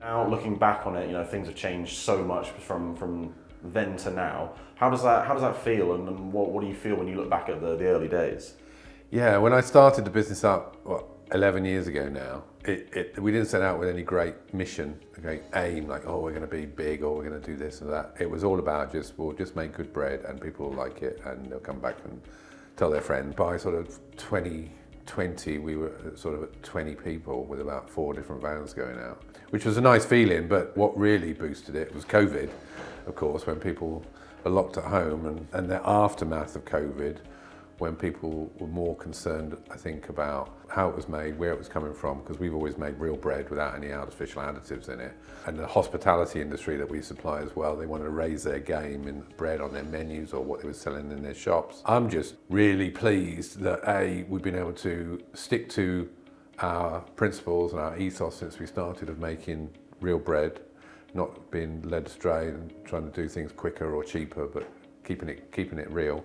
Now looking back on it, things have changed so much from then to now. How does that feel, and what do you feel when you look back at the early days? Yeah, when I started the business up, 11 years ago now, we didn't set out with any great mission, a great aim, like, oh, we're going to be big, or we're going to do this or that. It was all about we'll just make good bread and people will like it and they'll come back and tell their friends. By sort of 2020, we were sort of at 20 people with about 4 different vans going out, which was a nice feeling, but what really boosted it was COVID, of course, when people were locked at home and the aftermath of COVID, when people were more concerned, I think, about how it was made, where it was coming from, because we've always made real bread without any artificial additives in it. And the hospitality industry that we supply as well, they wanted to raise their game in bread on their menus or what they were selling in their shops. I'm just really pleased that we've been able to stick to our principles and our ethos since we started of making real bread, not being led astray and trying to do things quicker or cheaper, but keeping it real.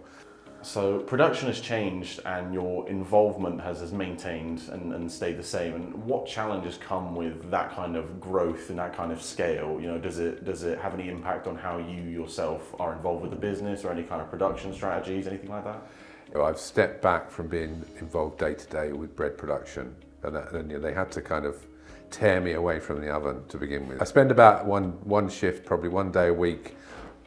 So production has changed and your involvement has maintained and stayed the same. And what challenges come with that kind of growth and that kind of scale? Does it have any impact on how you yourself are involved with the business, or any kind of production strategies, anything like that? I've stepped back from being involved day to day with bread production, and they had to kind of tear me away from the oven to begin with. I spend about one shift, probably 1 day a week,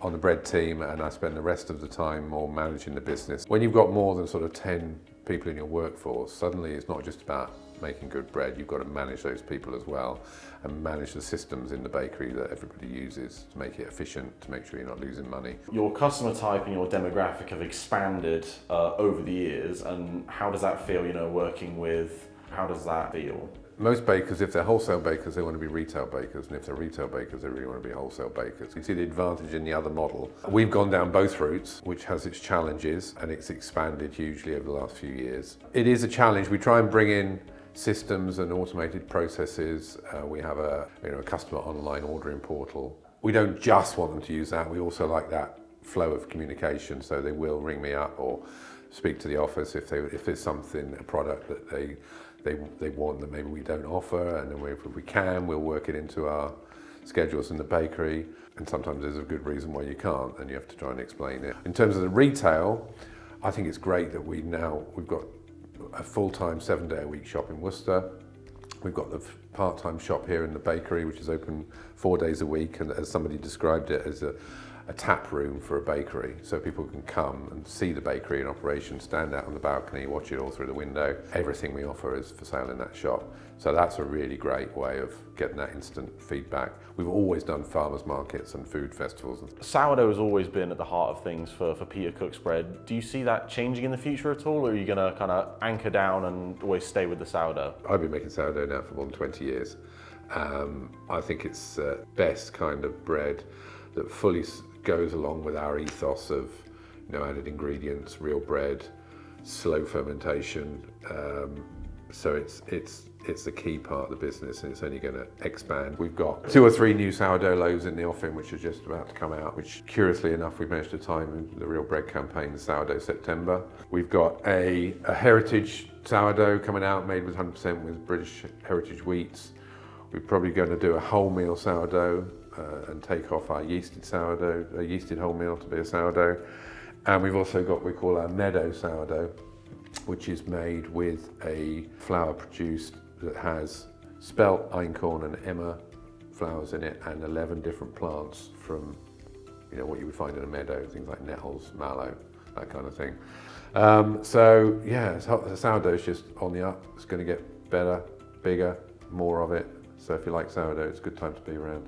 on the bread team, and I spend the rest of the time more managing the business. When you've got more than sort of 10 people in your workforce, suddenly it's not just about making good bread, you've got to manage those people as well and manage the systems in the bakery that everybody uses to make it efficient, to make sure you're not losing money. Your customer type and your demographic have expanded over the years, and how does that feel, working with, how does that feel? Most bakers, if they're wholesale bakers, they want to be retail bakers, and if they're retail bakers, they really want to be wholesale bakers. You see the advantage in the other model. We've gone down both routes, which has its challenges, and it's expanded hugely over the last few years. It is a challenge. We try and bring in systems and automated processes. We have a customer online ordering portal. We don't just want them to use that. We also like that flow of communication, so they will ring me up or speak to the office if there's something, a product that they want that maybe we don't offer, and then if we can, we'll work it into our schedules in the bakery. And sometimes there's a good reason why you can't, and you have to try and explain it. In terms of the retail, I think it's great that we've got a full-time 7-day-a-week shop in Worcester. We've got the part-time shop here in the bakery, which is open 4 days a week, and as somebody described it, as a tap room for a bakery, so people can come and see the bakery in operation, stand out on the balcony, watch it all through the window. Everything we offer is for sale in that shop. So that's a really great way of getting that instant feedback. We've always done farmers markets and food festivals. Sourdough has always been at the heart of things for Peter Cook's Bread. Do you see that changing in the future at all, or are you going to kind of anchor down and always stay with the sourdough? I've been making sourdough now for more than 20 years. I think it's the best kind of bread that fully goes along with our ethos of added ingredients, real bread, slow fermentation. So it's the key part of the business, and it's only going to expand. We've got 2 or 3 new sourdough loaves in the offing, which are just about to come out, which curiously enough we've managed to time in the Real Bread campaign, the sourdough September. We've got a heritage sourdough coming out, made with 100% with British heritage wheats. We're probably going to do a wholemeal sourdough and take off our yeasted sourdough, a yeasted wholemeal to be a sourdough. And we've also got what we call our meadow sourdough, which is made with a flour produced that has spelt, einkorn and emmer flowers in it, and 11 different plants from what you would find in a meadow, things like nettles, mallow, that kind of thing. So yeah, the sourdough is just on the up. It's going to get better, bigger, more of it. So if you like sourdough, it's a good time to be around.